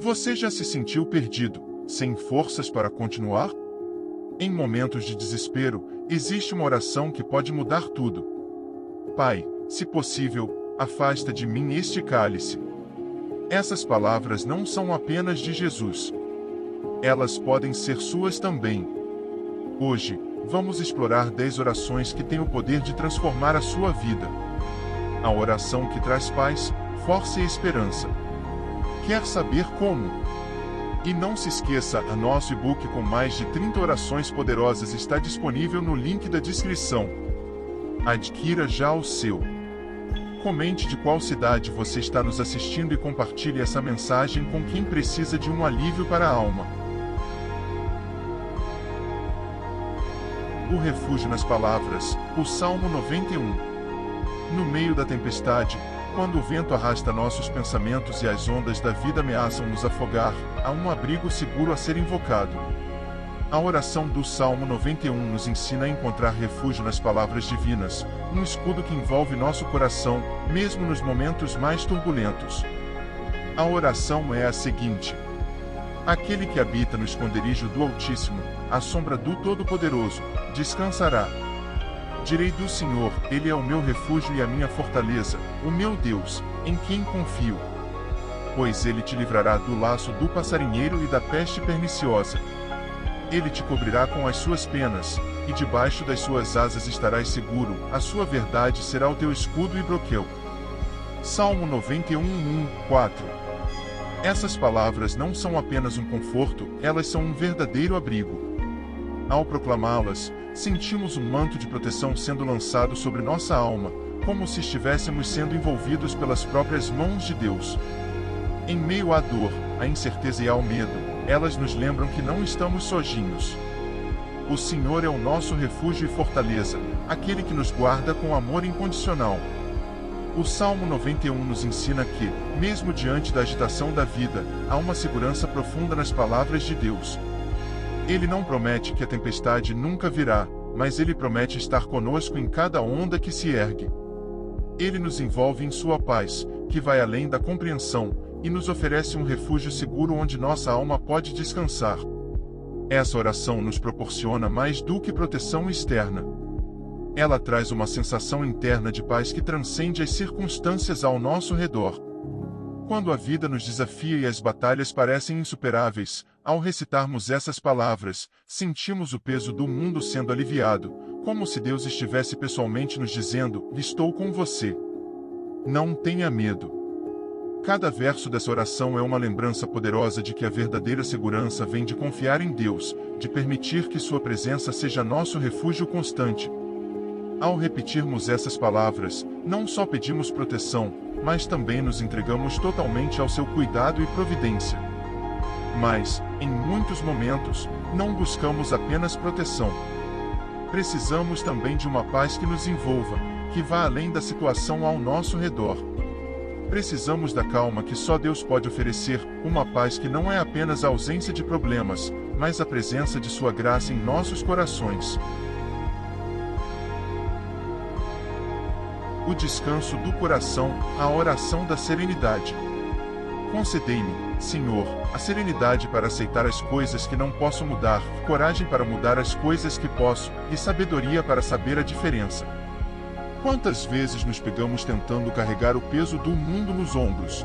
Você já se sentiu perdido, sem forças para continuar? Em momentos de desespero, existe uma oração que pode mudar tudo. Pai, se possível, afasta de mim este cálice. Essas palavras não são apenas de Jesus. Elas podem ser suas também. Hoje, vamos explorar 10 orações que têm o poder de transformar a sua vida. A oração que traz paz, força e esperança. Quer saber como? E não se esqueça, a nosso e-book com mais de 30 orações poderosas está disponível no link da descrição. Adquira já o seu. Comente de qual cidade você está nos assistindo e compartilhe essa mensagem com quem precisa de um alívio para a alma. O refúgio nas palavras, o Salmo 91. No meio da tempestade, quando o vento arrasta nossos pensamentos e as ondas da vida ameaçam nos afogar, há um abrigo seguro a ser invocado. A oração do Salmo 91 nos ensina a encontrar refúgio nas palavras divinas, um escudo que envolve nosso coração, mesmo nos momentos mais turbulentos. A oração é a seguinte: aquele que habita no esconderijo do Altíssimo, à sombra do Todo-Poderoso, descansará. Direi do Senhor, Ele é o meu refúgio e a minha fortaleza, o meu Deus, em quem confio. Pois Ele te livrará do laço do passarinheiro e da peste perniciosa. Ele te cobrirá com as suas penas, e debaixo das suas asas estarás seguro, a sua verdade será o teu escudo e broquel. Salmo 91, 4. Essas palavras não são apenas um conforto, elas são um verdadeiro abrigo. Ao proclamá-las, sentimos um manto de proteção sendo lançado sobre nossa alma, como se estivéssemos sendo envolvidos pelas próprias mãos de Deus. Em meio à dor, à incerteza e ao medo, elas nos lembram que não estamos sozinhos. O Senhor é o nosso refúgio e fortaleza, aquele que nos guarda com amor incondicional. O Salmo 91 nos ensina que, mesmo diante da agitação da vida, há uma segurança profunda nas palavras de Deus. Ele não promete que a tempestade nunca virá, mas Ele promete estar conosco em cada onda que se ergue. Ele nos envolve em sua paz, que vai além da compreensão, e nos oferece um refúgio seguro onde nossa alma pode descansar. Essa oração nos proporciona mais do que proteção externa. Ela traz uma sensação interna de paz que transcende as circunstâncias ao nosso redor. Quando a vida nos desafia e as batalhas parecem insuperáveis, ao recitarmos essas palavras, sentimos o peso do mundo sendo aliviado, como se Deus estivesse pessoalmente nos dizendo: estou com você. Não tenha medo. Cada verso dessa oração é uma lembrança poderosa de que a verdadeira segurança vem de confiar em Deus, de permitir que Sua presença seja nosso refúgio constante. Ao repetirmos essas palavras, não só pedimos proteção, mas também nos entregamos totalmente ao seu cuidado e providência. Mas, em muitos momentos, não buscamos apenas proteção. Precisamos também de uma paz que nos envolva, que vá além da situação ao nosso redor. Precisamos da calma que só Deus pode oferecer, uma paz que não é apenas a ausência de problemas, mas a presença de Sua graça em nossos corações. O descanso do coração, a oração da serenidade. Concedei-me, Senhor, a serenidade para aceitar as coisas que não posso mudar, coragem para mudar as coisas que posso, e sabedoria para saber a diferença. Quantas vezes nos pegamos tentando carregar o peso do mundo nos ombros?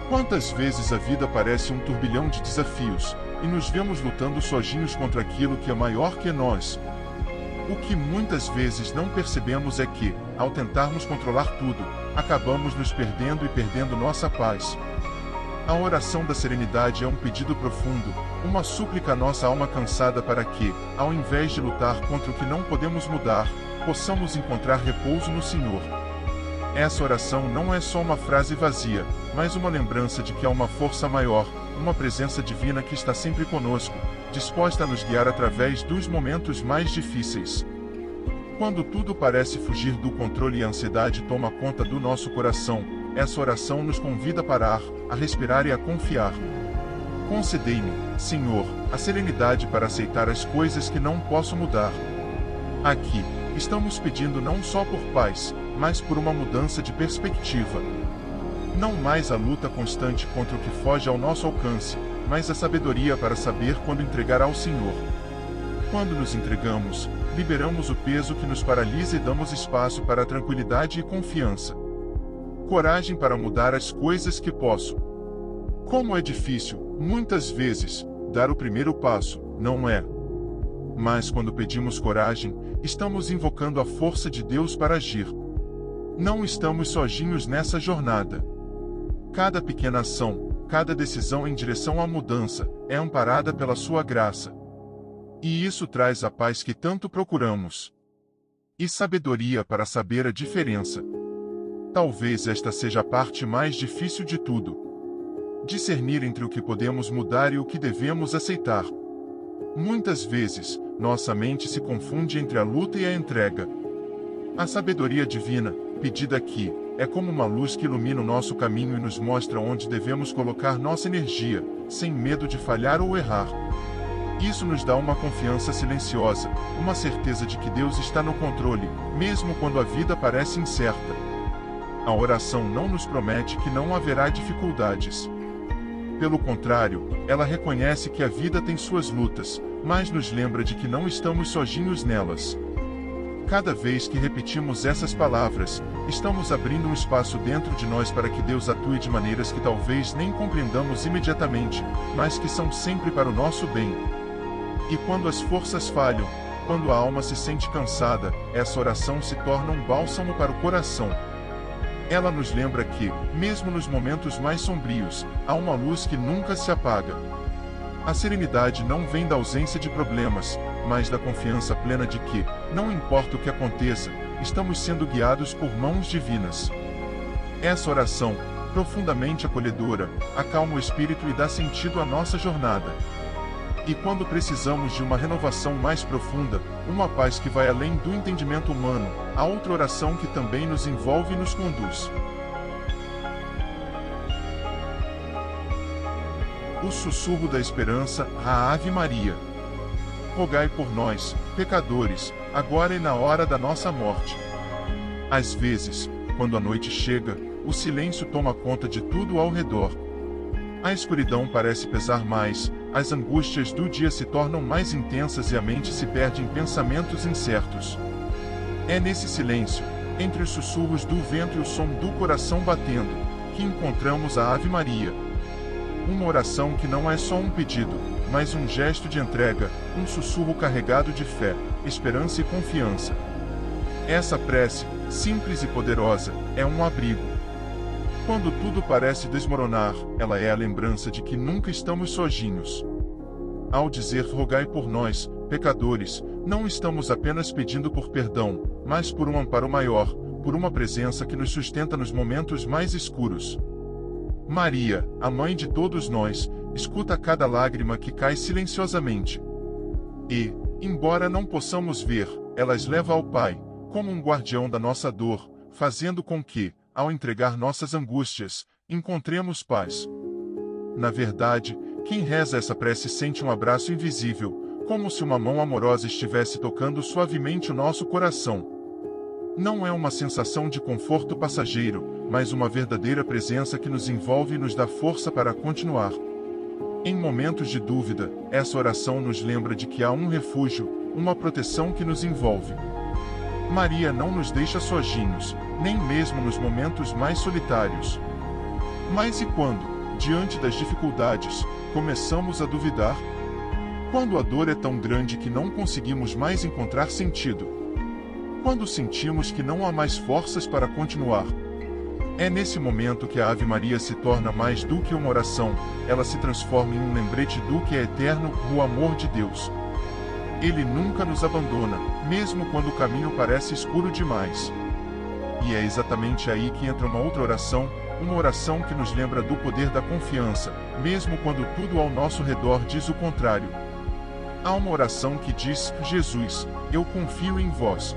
Quantas vezes a vida parece um turbilhão de desafios, e nos vemos lutando sozinhos contra aquilo que é maior que nós? O que muitas vezes não percebemos é que, ao tentarmos controlar tudo, acabamos nos perdendo e perdendo nossa paz. A oração da serenidade é um pedido profundo, uma súplica à nossa alma cansada para que, ao invés de lutar contra o que não podemos mudar, possamos encontrar repouso no Senhor. Essa oração não é só uma frase vazia, mas uma lembrança de que há uma força maior, uma presença divina que está sempre conosco, disposta a nos guiar através dos momentos mais difíceis. Quando tudo parece fugir do controle e a ansiedade toma conta do nosso coração, essa oração nos convida a parar, a respirar e a confiar. Concedei-me, Senhor, a serenidade para aceitar as coisas que não posso mudar. Aqui, estamos pedindo não só por paz, mas por uma mudança de perspectiva. Não mais a luta constante contra o que foge ao nosso alcance, mas a sabedoria para saber quando entregar ao Senhor. Quando nos entregamos, liberamos o peso que nos paralisa e damos espaço para a tranquilidade e confiança. Coragem para mudar as coisas que posso. Como é difícil, muitas vezes, dar o primeiro passo, não é? Mas quando pedimos coragem, estamos invocando a força de Deus para agir. Não estamos sozinhos nessa jornada. Cada pequena ação, cada decisão em direção à mudança, é amparada pela sua graça. E isso traz a paz que tanto procuramos. E sabedoria para saber a diferença. Talvez esta seja a parte mais difícil de tudo. Discernir entre o que podemos mudar e o que devemos aceitar. Muitas vezes, nossa mente se confunde entre a luta e a entrega. A sabedoria divina, pedida aqui, é como uma luz que ilumina o nosso caminho e nos mostra onde devemos colocar nossa energia, sem medo de falhar ou errar. Isso nos dá uma confiança silenciosa, uma certeza de que Deus está no controle, mesmo quando a vida parece incerta. A oração não nos promete que não haverá dificuldades. Pelo contrário, ela reconhece que a vida tem suas lutas, mas nos lembra de que não estamos sozinhos nelas. Cada vez que repetimos essas palavras, estamos abrindo um espaço dentro de nós para que Deus atue de maneiras que talvez nem compreendamos imediatamente, mas que são sempre para o nosso bem. E quando as forças falham, quando a alma se sente cansada, essa oração se torna um bálsamo para o coração. Ela nos lembra que, mesmo nos momentos mais sombrios, há uma luz que nunca se apaga. A serenidade não vem da ausência de problemas, mas da confiança plena de que, não importa o que aconteça, estamos sendo guiados por mãos divinas. Essa oração, profundamente acolhedora, acalma o espírito e dá sentido à nossa jornada. E quando precisamos de uma renovação mais profunda, uma paz que vai além do entendimento humano, há outra oração que também nos envolve e nos conduz. O sussurro da esperança, a Ave Maria. Rogai por nós, pecadores, agora e na hora da nossa morte. Às vezes, quando a noite chega, o silêncio toma conta de tudo ao redor. A escuridão parece pesar mais, as angústias do dia se tornam mais intensas e a mente se perde em pensamentos incertos. É nesse silêncio, entre os sussurros do vento e o som do coração batendo, que encontramos a Ave Maria. Uma oração que não é só um pedido, mas um gesto de entrega, um sussurro carregado de fé, esperança e confiança. Essa prece, simples e poderosa, é um abrigo. Quando tudo parece desmoronar, ela é a lembrança de que nunca estamos sozinhos. Ao dizer rogai por nós, pecadores, não estamos apenas pedindo por perdão, mas por um amparo maior, por uma presença que nos sustenta nos momentos mais escuros. Maria, a mãe de todos nós, escuta cada lágrima que cai silenciosamente. E, embora não possamos ver, ela as leva ao Pai, como um guardião da nossa dor, fazendo com que, ao entregar nossas angústias, encontremos paz. Na verdade, quem reza essa prece sente um abraço invisível, como se uma mão amorosa estivesse tocando suavemente o nosso coração. Não é uma sensação de conforto passageiro, mas uma verdadeira presença que nos envolve e nos dá força para continuar. Em momentos de dúvida, essa oração nos lembra de que há um refúgio, uma proteção que nos envolve. Maria não nos deixa sozinhos, nem mesmo nos momentos mais solitários. Mas e quando, diante das dificuldades, começamos a duvidar? Quando a dor é tão grande que não conseguimos mais encontrar sentido? Quando sentimos que não há mais forças para continuar? É nesse momento que a Ave Maria se torna mais do que uma oração, ela se transforma em um lembrete do que é eterno, o amor de Deus. Ele nunca nos abandona, mesmo quando o caminho parece escuro demais. E é exatamente aí que entra uma outra oração, uma oração que nos lembra do poder da confiança, mesmo quando tudo ao nosso redor diz o contrário. Há uma oração que diz: Jesus, eu confio em vós.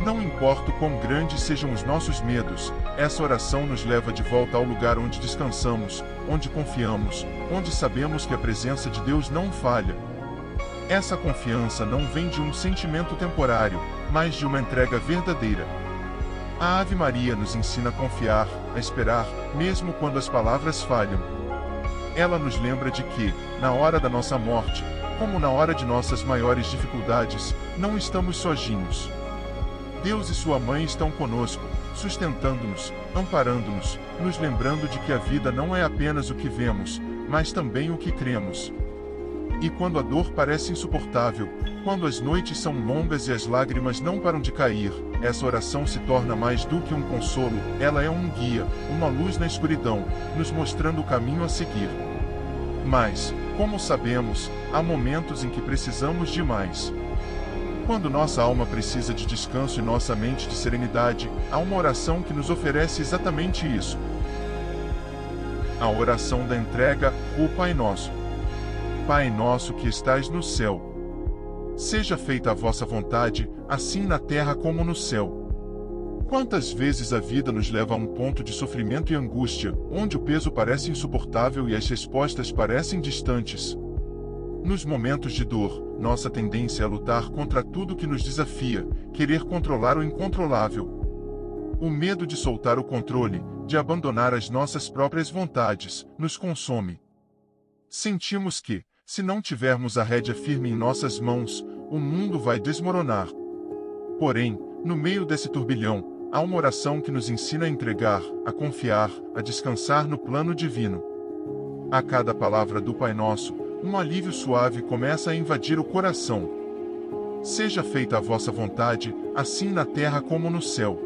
Não importa o quão grandes sejam os nossos medos, essa oração nos leva de volta ao lugar onde descansamos, onde confiamos, onde sabemos que a presença de Deus não falha. Essa confiança não vem de um sentimento temporário, mas de uma entrega verdadeira. A Ave Maria nos ensina a confiar, a esperar, mesmo quando as palavras falham. Ela nos lembra de que, na hora da nossa morte, como na hora de nossas maiores dificuldades, não estamos sozinhos. Deus e sua mãe estão conosco, sustentando-nos, amparando-nos, nos lembrando de que a vida não é apenas o que vemos, mas também o que cremos. E quando a dor parece insuportável, quando as noites são longas e as lágrimas não param de cair, essa oração se torna mais do que um consolo, ela é um guia, uma luz na escuridão, nos mostrando o caminho a seguir. Mas, como sabemos, há momentos em que precisamos de mais. Quando nossa alma precisa de descanso e nossa mente de serenidade, há uma oração que nos oferece exatamente isso. A oração da entrega, o Pai Nosso. Pai nosso que estais no céu. Seja feita a vossa vontade, assim na terra como no céu. Quantas vezes a vida nos leva a um ponto de sofrimento e angústia, onde o peso parece insuportável e as respostas parecem distantes. Nos momentos de dor, nossa tendência é lutar contra tudo que nos desafia, querer controlar o incontrolável. O medo de soltar o controle, de abandonar as nossas próprias vontades, nos consome. Sentimos que, se não tivermos a rédea firme em nossas mãos, o mundo vai desmoronar. Porém, no meio desse turbilhão, há uma oração que nos ensina a entregar, a confiar, a descansar no plano divino. A cada palavra do Pai Nosso, um alívio suave começa a invadir o coração. Seja feita a vossa vontade, assim na terra como no céu.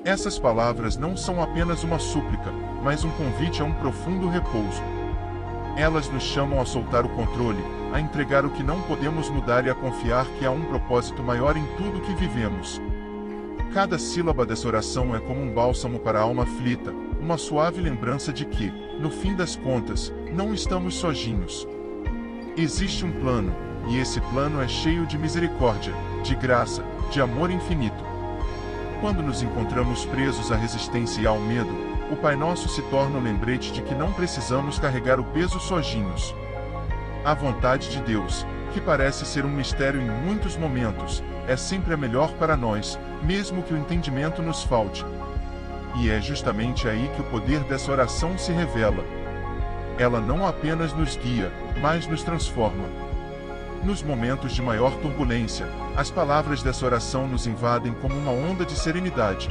Essas palavras não são apenas uma súplica, mas um convite a um profundo repouso. Elas nos chamam a soltar o controle, a entregar o que não podemos mudar e a confiar que há um propósito maior em tudo que vivemos. Cada sílaba dessa oração é como um bálsamo para a alma aflita, uma suave lembrança de que, no fim das contas, não estamos sozinhos. Existe um plano, e esse plano é cheio de misericórdia, de graça, de amor infinito. Quando nos encontramos presos à resistência e ao medo, o Pai Nosso se torna um lembrete de que não precisamos carregar o peso sozinhos. A vontade de Deus, que parece ser um mistério em muitos momentos, é sempre a melhor para nós, mesmo que o entendimento nos falte. E é justamente aí que o poder dessa oração se revela. Ela não apenas nos guia, mas nos transforma. Nos momentos de maior turbulência, as palavras dessa oração nos invadem como uma onda de serenidade.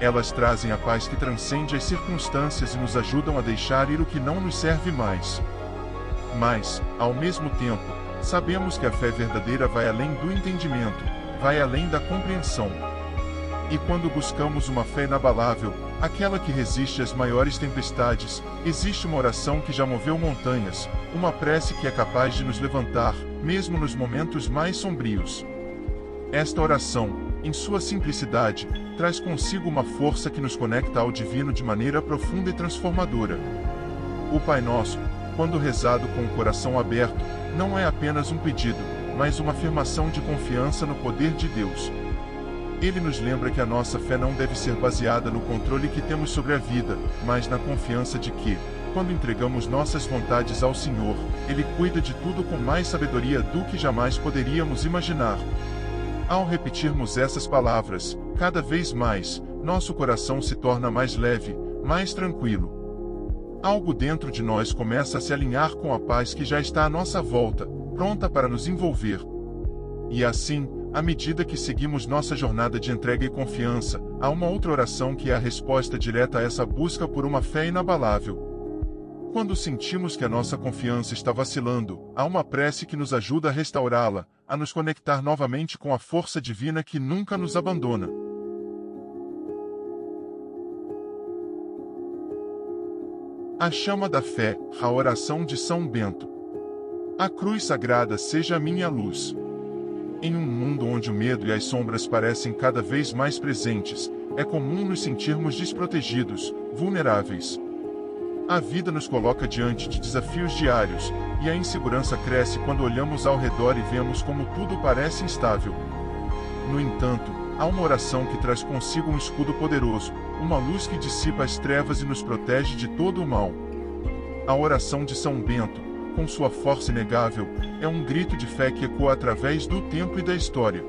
Elas trazem a paz que transcende as circunstâncias e nos ajudam a deixar ir o que não nos serve mais. Mas, ao mesmo tempo, sabemos que a fé verdadeira vai além do entendimento, vai além da compreensão. E quando buscamos uma fé inabalável, aquela que resiste às maiores tempestades, existe uma oração que já moveu montanhas, uma prece que é capaz de nos levantar, mesmo nos momentos mais sombrios. Esta oração, em sua simplicidade, traz consigo uma força que nos conecta ao divino de maneira profunda e transformadora. O Pai Nosso, quando rezado com o coração aberto, não é apenas um pedido, mas uma afirmação de confiança no poder de Deus. Ele nos lembra que a nossa fé não deve ser baseada no controle que temos sobre a vida, mas na confiança de que, quando entregamos nossas vontades ao Senhor, Ele cuida de tudo com mais sabedoria do que jamais poderíamos imaginar. Ao repetirmos essas palavras, cada vez mais, nosso coração se torna mais leve, mais tranquilo. Algo dentro de nós começa a se alinhar com a paz que já está à nossa volta, pronta para nos envolver. E assim, à medida que seguimos nossa jornada de entrega e confiança, há uma outra oração que é a resposta direta a essa busca por uma fé inabalável. Quando sentimos que a nossa confiança está vacilando, há uma prece que nos ajuda a restaurá-la, a nos conectar novamente com a força divina que nunca nos abandona. A chama da fé, a oração de São Bento. A cruz sagrada seja a minha luz. Em um mundo onde o medo e as sombras parecem cada vez mais presentes, é comum nos sentirmos desprotegidos, vulneráveis. A vida nos coloca diante de desafios diários, e a insegurança cresce quando olhamos ao redor e vemos como tudo parece instável. No entanto, há uma oração que traz consigo um escudo poderoso, uma luz que dissipa as trevas e nos protege de todo o mal. A oração de São Bento, com sua força inegável, é um grito de fé que ecoa através do tempo e da história.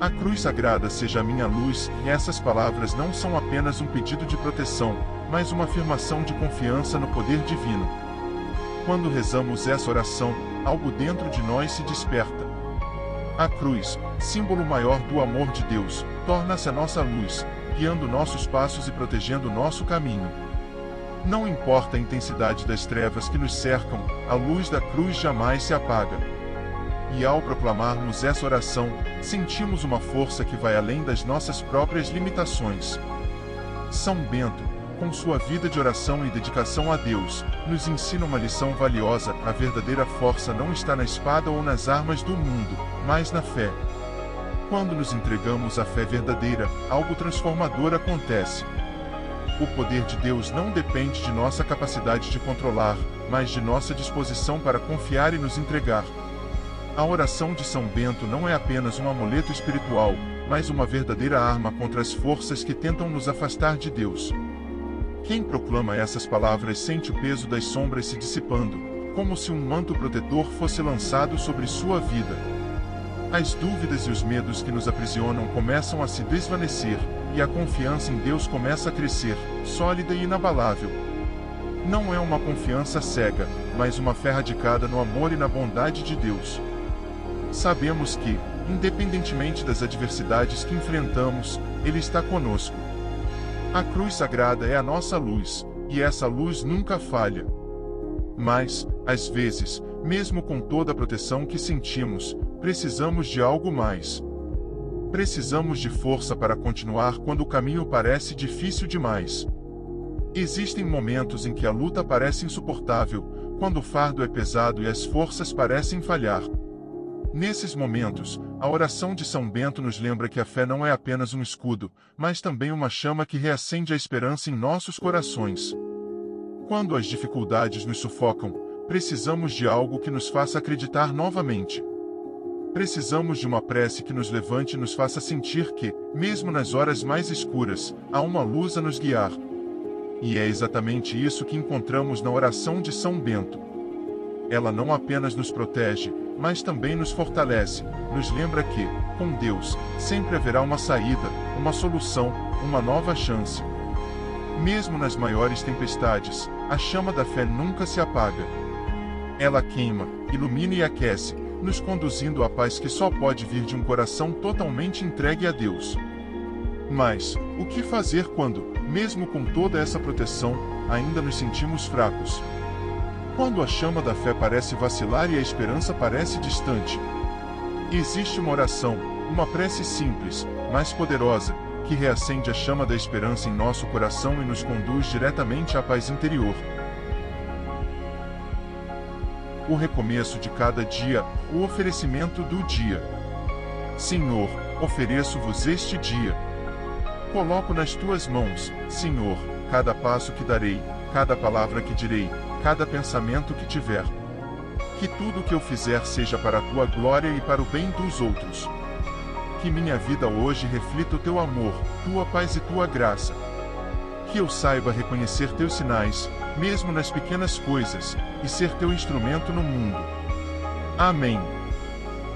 A cruz sagrada seja a minha luz, e essas palavras não são apenas um pedido de proteção, mas uma afirmação de confiança no poder divino. Quando rezamos essa oração, algo dentro de nós se desperta. A cruz, símbolo maior do amor de Deus, torna-se a nossa luz, guiando nossos passos e protegendo nosso caminho. Não importa a intensidade das trevas que nos cercam, a luz da cruz jamais se apaga. E ao proclamarmos essa oração, sentimos uma força que vai além das nossas próprias limitações. São Bento, com sua vida de oração e dedicação a Deus, nos ensina uma lição valiosa: a verdadeira força não está na espada ou nas armas do mundo, mas na fé. Quando nos entregamos à fé verdadeira, algo transformador acontece. O poder de Deus não depende de nossa capacidade de controlar, mas de nossa disposição para confiar e nos entregar. A oração de São Bento não é apenas um amuleto espiritual, mas uma verdadeira arma contra as forças que tentam nos afastar de Deus. Quem proclama essas palavras sente o peso das sombras se dissipando, como se um manto protetor fosse lançado sobre sua vida. As dúvidas e os medos que nos aprisionam começam a se desvanecer, e a confiança em Deus começa a crescer, sólida e inabalável. Não é uma confiança cega, mas uma fé radicada no amor e na bondade de Deus. Sabemos que, independentemente das adversidades que enfrentamos, Ele está conosco. A cruz sagrada é a nossa luz, e essa luz nunca falha. Mas, às vezes, mesmo com toda a proteção que sentimos, precisamos de algo mais. Precisamos de força para continuar quando o caminho parece difícil demais. Existem momentos em que a luta parece insuportável, quando o fardo é pesado e as forças parecem falhar. Nesses momentos, a oração de São Bento nos lembra que a fé não é apenas um escudo, mas também uma chama que reacende a esperança em nossos corações. Quando as dificuldades nos sufocam, precisamos de algo que nos faça acreditar novamente. Precisamos de uma prece que nos levante e nos faça sentir que, mesmo nas horas mais escuras, há uma luz a nos guiar. E é exatamente isso que encontramos na oração de São Bento. Ela não apenas nos protege, mas também nos fortalece, nos lembra que, com Deus, sempre haverá uma saída, uma solução, uma nova chance. Mesmo nas maiores tempestades, a chama da fé nunca se apaga. Ela queima, ilumina e aquece, nos conduzindo à paz que só pode vir de um coração totalmente entregue a Deus. Mas, o que fazer quando, mesmo com toda essa proteção, ainda nos sentimos fracos? Quando a chama da fé parece vacilar e a esperança parece distante? Existe uma oração, uma prece simples, mas poderosa, que reacende a chama da esperança em nosso coração e nos conduz diretamente à paz interior. O recomeço de cada dia, o oferecimento do dia. Senhor, ofereço-vos este dia. Coloco nas tuas mãos, Senhor, cada passo que darei, cada palavra que direi, cada pensamento que tiver. Que tudo o que eu fizer seja para a tua glória e para o bem dos outros. Que minha vida hoje reflita o teu amor, tua paz e tua graça. Que eu saiba reconhecer teus sinais, mesmo nas pequenas coisas, e ser teu instrumento no mundo. Amém.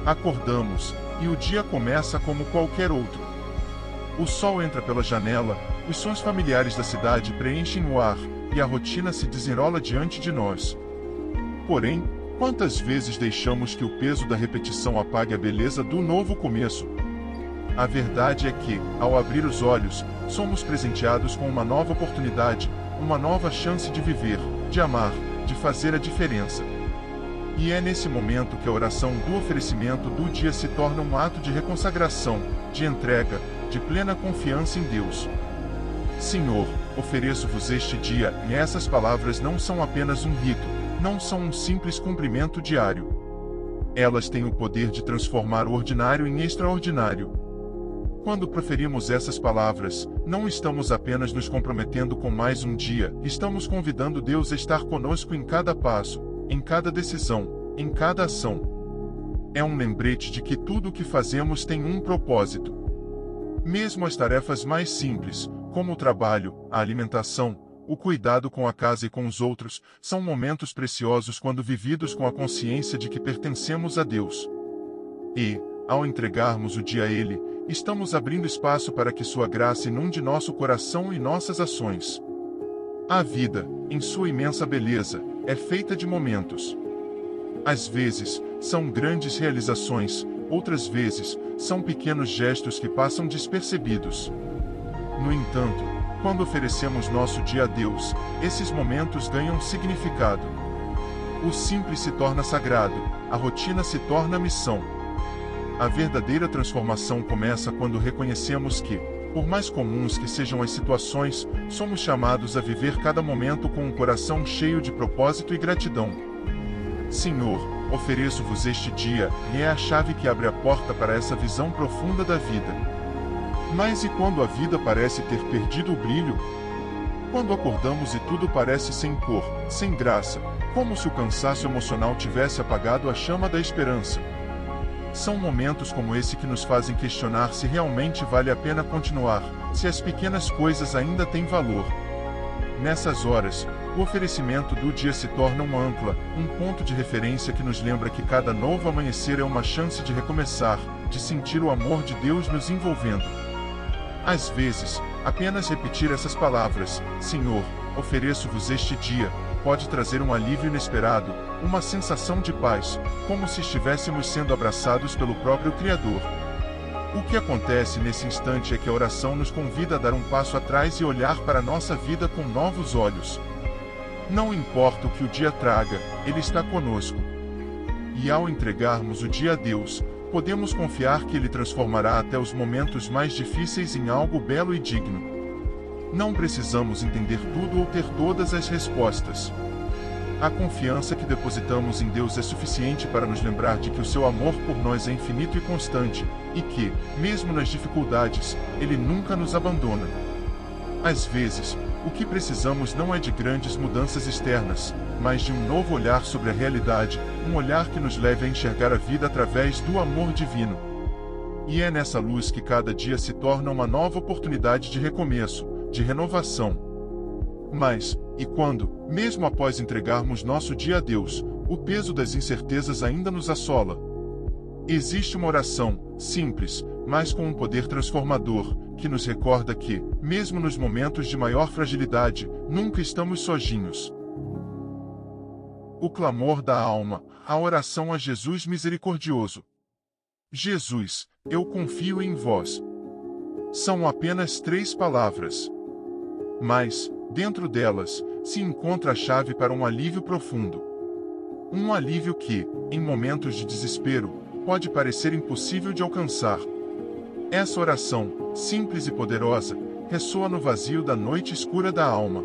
Acordamos, e o dia começa como qualquer outro. O sol entra pela janela, os sons familiares da cidade preenchem o ar, e a rotina se desenrola diante de nós. Porém, quantas vezes deixamos que o peso da repetição apague a beleza do novo começo? A verdade é que, ao abrir os olhos, somos presenteados com uma nova oportunidade, uma nova chance de viver, de amar, de fazer a diferença. E é nesse momento que a oração do oferecimento do dia se torna um ato de reconsagração, de entrega, de plena confiança em Deus. Senhor, ofereço-vos este dia, e essas palavras não são apenas um rito, não são um simples cumprimento diário. Elas têm o poder de transformar o ordinário em extraordinário. Quando proferimos essas palavras, não estamos apenas nos comprometendo com mais um dia, estamos convidando Deus a estar conosco em cada passo, em cada decisão, em cada ação. É um lembrete de que tudo o que fazemos tem um propósito. Mesmo as tarefas mais simples, como o trabalho, a alimentação, o cuidado com a casa e com os outros, são momentos preciosos quando vividos com a consciência de que pertencemos a Deus. E, ao entregarmos o dia a Ele, estamos abrindo espaço para que Sua graça inunde nosso coração e nossas ações. A vida, em sua imensa beleza, é feita de momentos. Às vezes, são grandes realizações, outras vezes, são pequenos gestos que passam despercebidos. No entanto, quando oferecemos nosso dia a Deus, esses momentos ganham significado. O simples se torna sagrado, a rotina se torna missão. A verdadeira transformação começa quando reconhecemos que, por mais comuns que sejam as situações, somos chamados a viver cada momento com um coração cheio de propósito e gratidão. Senhor, ofereço-vos este dia, e é a chave que abre a porta para essa visão profunda da vida. Mas e quando a vida parece ter perdido o brilho? Quando acordamos e tudo parece sem cor, sem graça, como se o cansaço emocional tivesse apagado a chama da esperança. São momentos como esse que nos fazem questionar se realmente vale a pena continuar, se as pequenas coisas ainda têm valor. Nessas horas, o oferecimento do dia se torna uma âncora, um ponto de referência que nos lembra que cada novo amanhecer é uma chance de recomeçar, de sentir o amor de Deus nos envolvendo. Às vezes, apenas repetir essas palavras, Senhor, ofereço-vos este dia, pode trazer um alívio inesperado, uma sensação de paz, como se estivéssemos sendo abraçados pelo próprio Criador. O que acontece nesse instante é que a oração nos convida a dar um passo atrás e olhar para a nossa vida com novos olhos. Não importa o que o dia traga, Ele está conosco. E ao entregarmos o dia a Deus, podemos confiar que Ele transformará até os momentos mais difíceis em algo belo e digno. Não precisamos entender tudo ou ter todas as respostas. A confiança que depositamos em Deus é suficiente para nos lembrar de que o seu amor por nós é infinito e constante, e que, mesmo nas dificuldades, Ele nunca nos abandona. Às vezes, o que precisamos não é de grandes mudanças externas, mas de um novo olhar sobre a realidade, um olhar que nos leve a enxergar a vida através do amor divino. E é nessa luz que cada dia se torna uma nova oportunidade de recomeço, de renovação. Mas, e quando, mesmo após entregarmos nosso dia a Deus, o peso das incertezas ainda nos assola? Existe uma oração, simples, mas com um poder transformador, que nos recorda que, mesmo nos momentos de maior fragilidade, nunca estamos sozinhos. O clamor da alma, a oração a Jesus misericordioso. Jesus, eu confio em vós. São apenas 3 palavras. Mas, dentro delas, se encontra a chave para um alívio profundo. Um alívio que, em momentos de desespero, pode parecer impossível de alcançar. Essa oração, simples e poderosa, ressoa no vazio da noite escura da alma.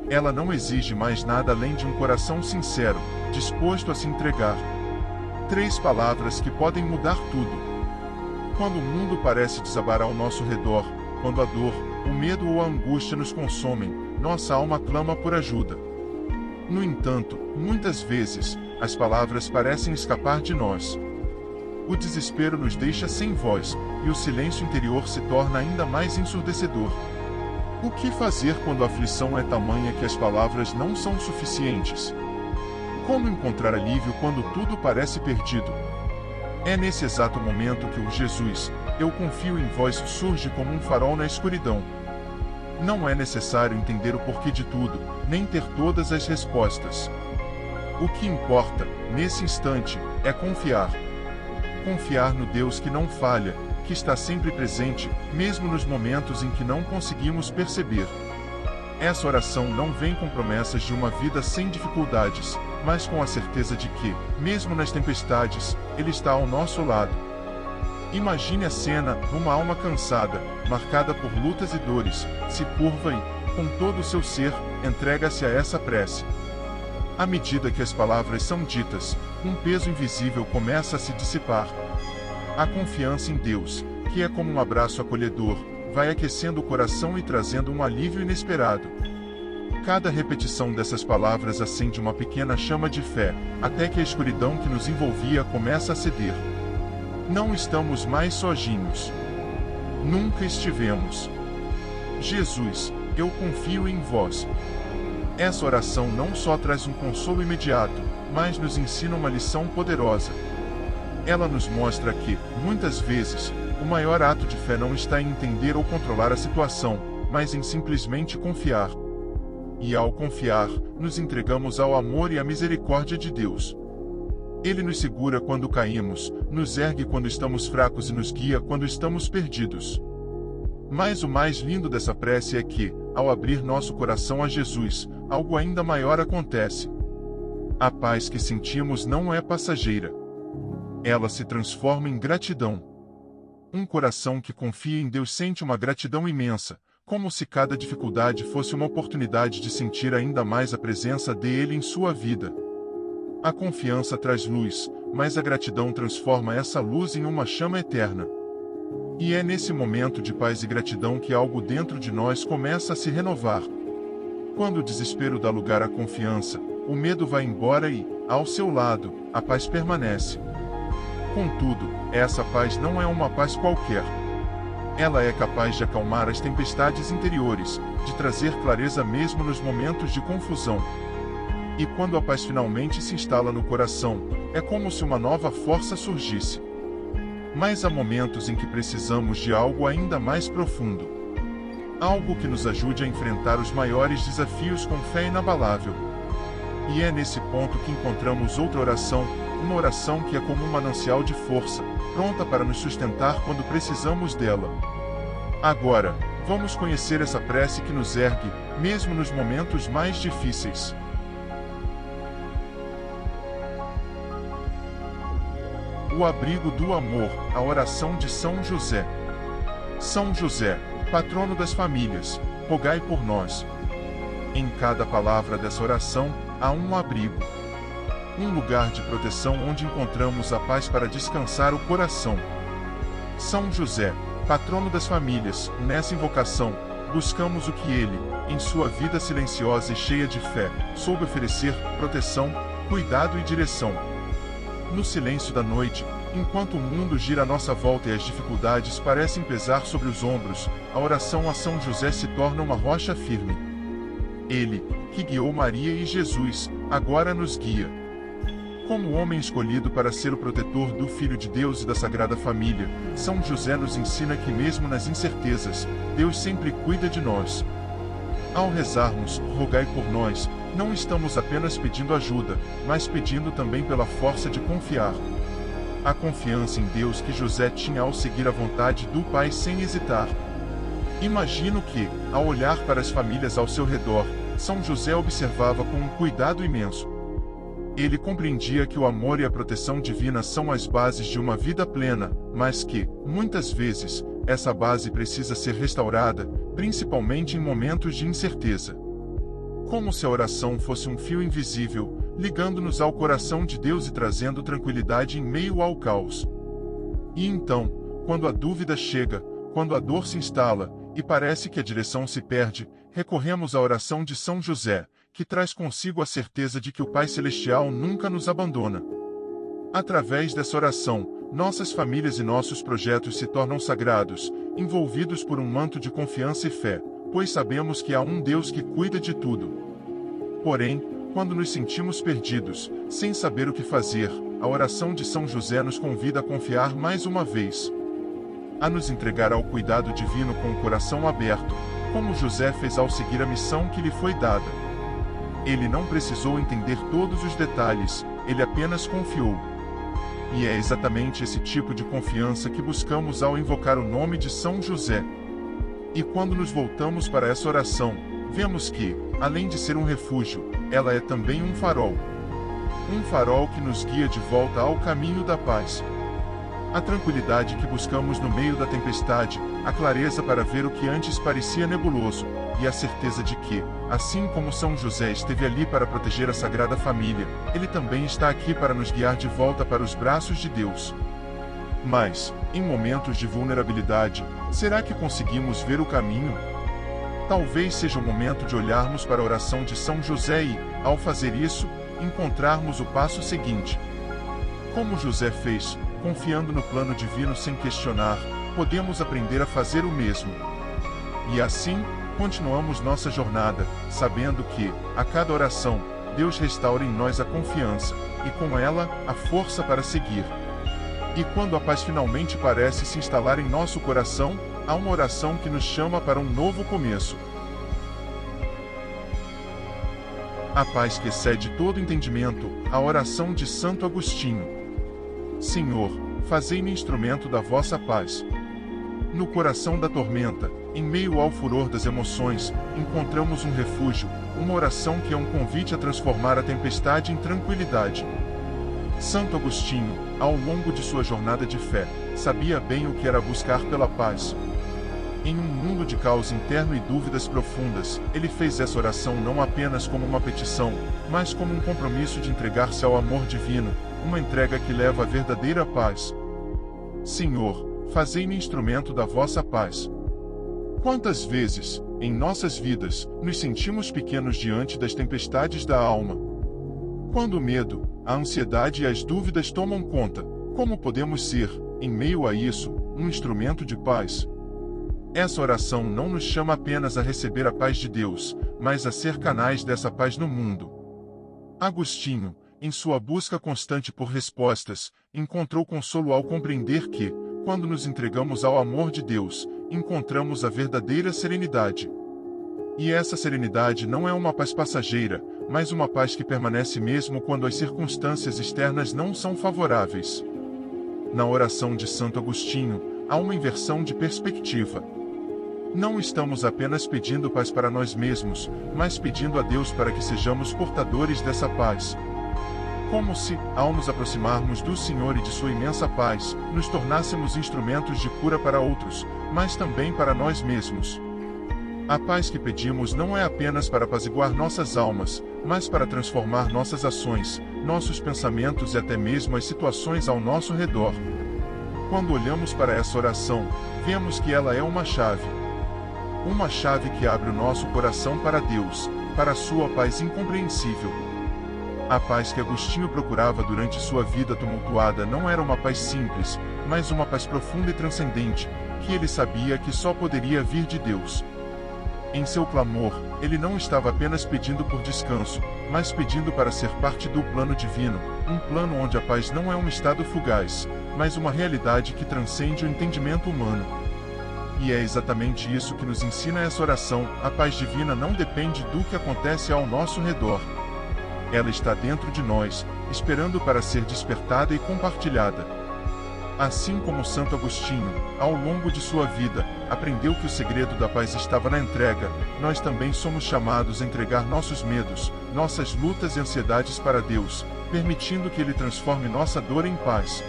Ela não exige mais nada além de um coração sincero, disposto a se entregar. 3 palavras que podem mudar tudo. Quando o mundo parece desabar ao nosso redor, quando a dor, o medo ou a angústia nos consomem, nossa alma clama por ajuda. No entanto, muitas vezes, as palavras parecem escapar de nós. O desespero nos deixa sem voz, e o silêncio interior se torna ainda mais ensurdecedor. O que fazer quando a aflição é tamanha que as palavras não são suficientes? Como encontrar alívio quando tudo parece perdido? É nesse exato momento que o Jesus, eu confio em vós, surge como um farol na escuridão. Não é necessário entender o porquê de tudo, nem ter todas as respostas. O que importa, nesse instante, é confiar. Confiar no Deus que não falha, que está sempre presente, mesmo nos momentos em que não conseguimos perceber. Essa oração não vem com promessas de uma vida sem dificuldades, mas com a certeza de que, mesmo nas tempestades, Ele está ao nosso lado. Imagine a cena, uma alma cansada, marcada por lutas e dores, se curva e, com todo o seu ser, entrega-se a essa prece. À medida que as palavras são ditas, um peso invisível começa a se dissipar. A confiança em Deus, que é como um abraço acolhedor, vai aquecendo o coração e trazendo um alívio inesperado. Cada repetição dessas palavras acende uma pequena chama de fé, até que a escuridão que nos envolvia começa a ceder. Não estamos mais sozinhos. Nunca estivemos. Jesus, eu confio em vós. Essa oração não só traz um consolo imediato, mas nos ensina uma lição poderosa. Ela nos mostra que, muitas vezes, O maior ato de fé não está em entender ou controlar a situação, mas em simplesmente confiar. E ao confiar, nos entregamos ao amor e à misericórdia de Deus. Ele nos segura quando caímos, nos ergue quando estamos fracos e nos guia quando estamos perdidos. Mas o mais lindo dessa prece é que, ao abrir nosso coração a Jesus, algo ainda maior acontece. A paz que sentimos não é passageira. Ela se transforma em gratidão. Um coração que confia em Deus sente uma gratidão imensa, como se cada dificuldade fosse uma oportunidade de sentir ainda mais a presença dele em sua vida. A confiança traz luz, mas a gratidão transforma essa luz em uma chama eterna. E é nesse momento de paz e gratidão que algo dentro de nós começa a se renovar. Quando o desespero dá lugar à confiança, o medo vai embora e, ao seu lado, a paz permanece. Contudo, essa paz não é uma paz qualquer. Ela é capaz de acalmar as tempestades interiores, de trazer clareza mesmo nos momentos de confusão. E quando a paz finalmente se instala no coração, é como se uma nova força surgisse. Mas há momentos em que precisamos de algo ainda mais profundo. Algo que nos ajude a enfrentar os maiores desafios com fé inabalável. E é nesse ponto que encontramos outra oração, uma oração que é como um manancial de força, pronta para nos sustentar quando precisamos dela. Agora, vamos conhecer essa prece que nos ergue, mesmo nos momentos mais difíceis. O abrigo do amor, a oração de São José. São José, patrono das famílias, rogai por nós. Em cada palavra dessa oração, há um abrigo. Um lugar de proteção onde encontramos a paz para descansar o coração. São José, patrono das famílias, nessa invocação, buscamos o que ele, em sua vida silenciosa e cheia de fé, soube oferecer: proteção, cuidado e direção. No silêncio da noite, enquanto o mundo gira à nossa volta e as dificuldades parecem pesar sobre os ombros, a oração a São José se torna uma rocha firme. Ele, que guiou Maria e Jesus, agora nos guia. Como homem escolhido para ser o protetor do Filho de Deus e da Sagrada Família, São José nos ensina que mesmo nas incertezas, Deus sempre cuida de nós. Ao rezarmos, rogai por nós, não estamos apenas pedindo ajuda, mas pedindo também pela força de confiar. A confiança em Deus que José tinha ao seguir a vontade do Pai sem hesitar. Imagino que, ao olhar para as famílias ao seu redor, São José observava com um cuidado imenso. Ele compreendia que o amor e a proteção divina são as bases de uma vida plena, mas que, muitas vezes, essa base precisa ser restaurada, principalmente em momentos de incerteza. Como se a oração fosse um fio invisível, ligando-nos ao coração de Deus e trazendo tranquilidade em meio ao caos. E então, quando a dúvida chega, quando a dor se instala, e parece que a direção se perde, recorremos à oração de São José, que traz consigo a certeza de que o Pai Celestial nunca nos abandona. Através dessa oração, nossas famílias e nossos projetos se tornam sagrados, envolvidos por um manto de confiança e fé, pois sabemos que há um Deus que cuida de tudo. Porém, quando nos sentimos perdidos, sem saber o que fazer, a oração de São José nos convida a confiar mais uma vez. A nos entregar ao cuidado divino com o coração aberto, como José fez ao seguir a missão que lhe foi dada. Ele não precisou entender todos os detalhes, ele apenas confiou. E é exatamente esse tipo de confiança que buscamos ao invocar o nome de São José. E quando nos voltamos para essa oração, vemos que, além de ser um refúgio, ela é também um farol. Um farol que nos guia de volta ao caminho da paz. A tranquilidade que buscamos no meio da tempestade, a clareza para ver o que antes parecia nebuloso, e a certeza de que, assim como São José esteve ali para proteger a Sagrada Família, ele também está aqui para nos guiar de volta para os braços de Deus. Mas, em momentos de vulnerabilidade, será que conseguimos ver o caminho? Talvez seja o momento de olharmos para a oração de São José e, ao fazer isso, encontrarmos o passo seguinte. Como José fez, confiando no plano divino sem questionar, podemos aprender a fazer o mesmo. E assim, continuamos nossa jornada, sabendo que, a cada oração, Deus restaura em nós a confiança, e com ela, a força para seguir. E quando a paz finalmente parece se instalar em nosso coração, há uma oração que nos chama para um novo começo. A paz que excede todo entendimento, a oração de Santo Agostinho. Senhor, fazei-me instrumento da vossa paz. No coração da tormenta, em meio ao furor das emoções, encontramos um refúgio, uma oração que é um convite a transformar a tempestade em tranquilidade. Santo Agostinho, ao longo de sua jornada de fé, sabia bem o que era buscar pela paz. Em um mundo de caos interno e dúvidas profundas, ele fez essa oração não apenas como uma petição, mas como um compromisso de entregar-se ao amor divino, uma entrega que leva à verdadeira paz. Senhor, fazei-me instrumento da vossa paz. Quantas vezes, em nossas vidas, nos sentimos pequenos diante das tempestades da alma? Quando o medo, a ansiedade e as dúvidas tomam conta, como podemos ser, em meio a isso, um instrumento de paz? Essa oração não nos chama apenas a receber a paz de Deus, mas a ser canais dessa paz no mundo. Agostinho, em sua busca constante por respostas, encontrou consolo ao compreender que, quando nos entregamos ao amor de Deus, encontramos a verdadeira serenidade. E essa serenidade não é uma paz passageira, mas uma paz que permanece mesmo quando as circunstâncias externas não são favoráveis. Na oração de Santo Agostinho, há uma inversão de perspectiva. Não estamos apenas pedindo paz para nós mesmos, mas pedindo a Deus para que sejamos portadores dessa paz. Como se, ao nos aproximarmos do Senhor e de sua imensa paz, nos tornássemos instrumentos de cura para outros, mas também para nós mesmos. A paz que pedimos não é apenas para apaziguar nossas almas, mas para transformar nossas ações, nossos pensamentos e até mesmo as situações ao nosso redor. Quando olhamos para essa oração, vemos que ela é uma chave. Uma chave que abre o nosso coração para Deus, para a sua paz incompreensível. A paz que Agostinho procurava durante sua vida tumultuada não era uma paz simples, mas uma paz profunda e transcendente, que ele sabia que só poderia vir de Deus. Em seu clamor, ele não estava apenas pedindo por descanso, mas pedindo para ser parte do plano divino, um plano onde a paz não é um estado fugaz, mas uma realidade que transcende o entendimento humano. E é exatamente isso que nos ensina essa oração: a paz divina não depende do que acontece ao nosso redor. Ela está dentro de nós, esperando para ser despertada e compartilhada. Assim como Santo Agostinho, ao longo de sua vida, aprendeu que o segredo da paz estava na entrega, nós também somos chamados a entregar nossos medos, nossas lutas e ansiedades para Deus, permitindo que Ele transforme nossa dor em paz.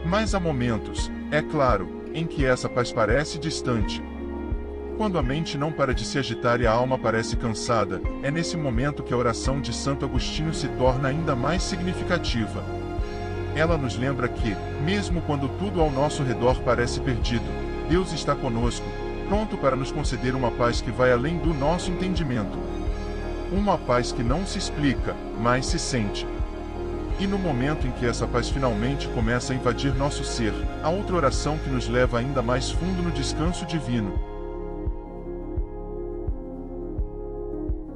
Mas há momentos, é claro, em que essa paz parece distante. Quando a mente não para de se agitar e a alma parece cansada, é nesse momento que a oração de Santo Agostinho se torna ainda mais significativa. Ela nos lembra que, mesmo quando tudo ao nosso redor parece perdido, Deus está conosco, pronto para nos conceder uma paz que vai além do nosso entendimento. Uma paz que não se explica, mas se sente. E no momento em que essa paz finalmente começa a invadir nosso ser, há outra oração que nos leva ainda mais fundo no descanso divino.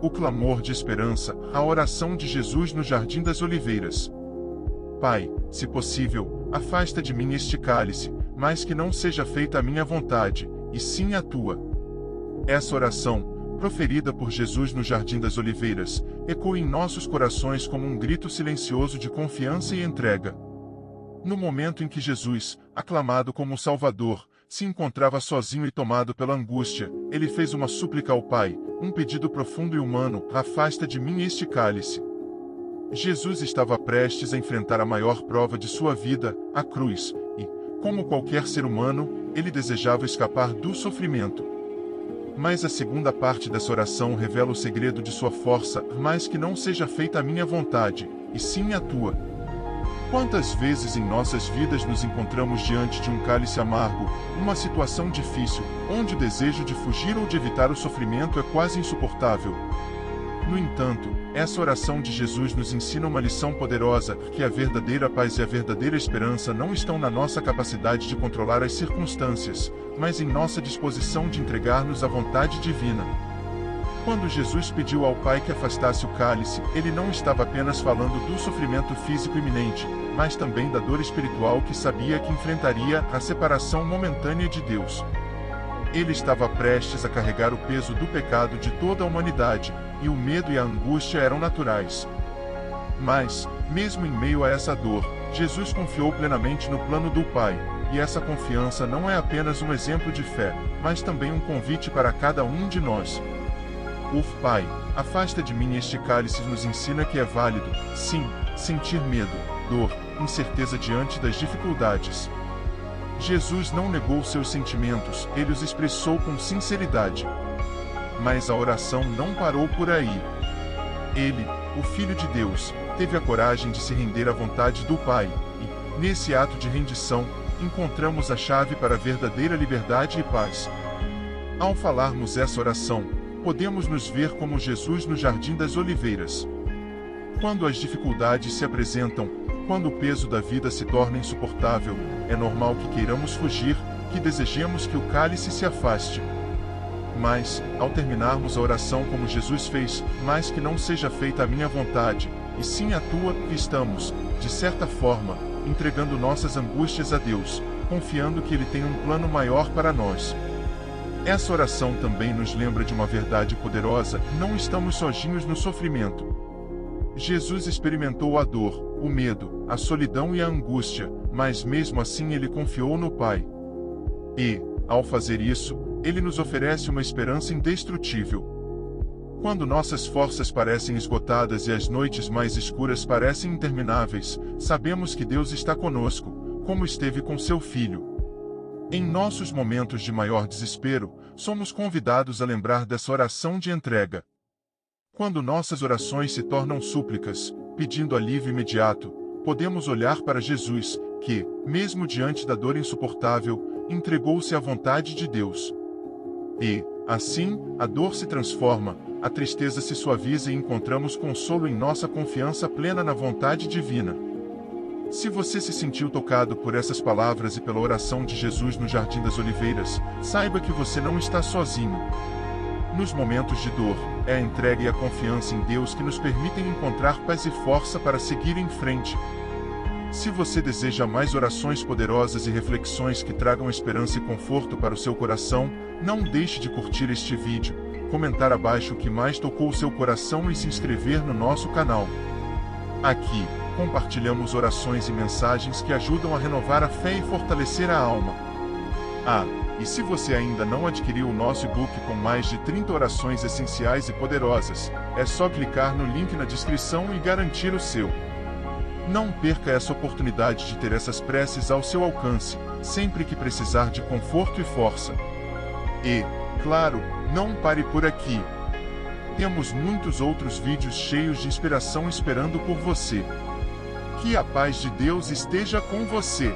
O clamor de esperança, a oração de Jesus no Jardim das Oliveiras. Pai, se possível, afasta de mim este cálice, mas que não seja feita a minha vontade, e sim a tua. Essa oração, proferida por Jesus no Jardim das Oliveiras, ecoa em nossos corações como um grito silencioso de confiança e entrega. No momento em que Jesus, aclamado como Salvador, se encontrava sozinho e tomado pela angústia, ele fez uma súplica ao Pai, um pedido profundo e humano: afasta de mim este cálice. Jesus estava prestes a enfrentar a maior prova de sua vida, a cruz, e, como qualquer ser humano, ele desejava escapar do sofrimento. Mas a segunda parte dessa oração revela o segredo de sua força: mas que não seja feita a minha vontade, e sim a tua. Quantas vezes em nossas vidas nos encontramos diante de um cálice amargo, uma situação difícil, onde o desejo de fugir ou de evitar o sofrimento é quase insuportável? No entanto, essa oração de Jesus nos ensina uma lição poderosa: que a verdadeira paz e a verdadeira esperança não estão na nossa capacidade de controlar as circunstâncias, mas em nossa disposição de entregar-nos à vontade divina. Quando Jesus pediu ao Pai que afastasse o cálice, ele não estava apenas falando do sofrimento físico iminente, mas também da dor espiritual que sabia que enfrentaria a separação momentânea de Deus. Ele estava prestes a carregar o peso do pecado de toda a humanidade, e o medo e a angústia eram naturais. Mas, mesmo em meio a essa dor, Jesus confiou plenamente no plano do Pai, e essa confiança não é apenas um exemplo de fé, mas também um convite para cada um de nós. O Pai, afasta de mim este cálice nos ensina que é válido, sim, sentir medo, dor, incerteza diante das dificuldades. Jesus não negou seus sentimentos, ele os expressou com sinceridade. Mas a oração não parou por aí. Ele, o Filho de Deus, teve a coragem de se render à vontade do Pai, e, nesse ato de rendição, encontramos a chave para a verdadeira liberdade e paz. Ao falarmos essa oração, podemos nos ver como Jesus no Jardim das Oliveiras. Quando as dificuldades se apresentam, quando o peso da vida se torna insuportável, é normal que queiramos fugir, que desejemos que o cálice se afaste. Mas, ao terminarmos a oração como Jesus fez, mas que não seja feita a minha vontade, e sim a tua, estamos, de certa forma, entregando nossas angústias a Deus, confiando que Ele tem um plano maior para nós. Essa oração também nos lembra de uma verdade poderosa: não estamos sozinhos no sofrimento. Jesus experimentou a dor, o medo, a solidão e a angústia, mas mesmo assim ele confiou no Pai. E, ao fazer isso, ele nos oferece uma esperança indestrutível. Quando nossas forças parecem esgotadas e as noites mais escuras parecem intermináveis, sabemos que Deus está conosco, como esteve com seu Filho. Em nossos momentos de maior desespero, somos convidados a lembrar dessa oração de entrega. Quando nossas orações se tornam súplicas, pedindo alívio imediato, podemos olhar para Jesus, que, mesmo diante da dor insuportável, entregou-se à vontade de Deus. E, assim, a dor se transforma, a tristeza se suaviza e encontramos consolo em nossa confiança plena na vontade divina. Se você se sentiu tocado por essas palavras e pela oração de Jesus no Jardim das Oliveiras, saiba que você não está sozinho. Nos momentos de dor, é a entrega e a confiança em Deus que nos permitem encontrar paz e força para seguir em frente. Se você deseja mais orações poderosas e reflexões que tragam esperança e conforto para o seu coração, não deixe de curtir este vídeo, comentar abaixo o que mais tocou o seu coração e se inscrever no nosso canal. Aqui, compartilhamos orações e mensagens que ajudam a renovar a fé e fortalecer a alma. E se você ainda não adquiriu o nosso e-book com mais de 30 orações essenciais e poderosas, é só clicar no link na descrição e garantir o seu. Não perca essa oportunidade de ter essas preces ao seu alcance, sempre que precisar de conforto e força. E, claro, não pare por aqui. Temos muitos outros vídeos cheios de inspiração esperando por você. Que a paz de Deus esteja com você.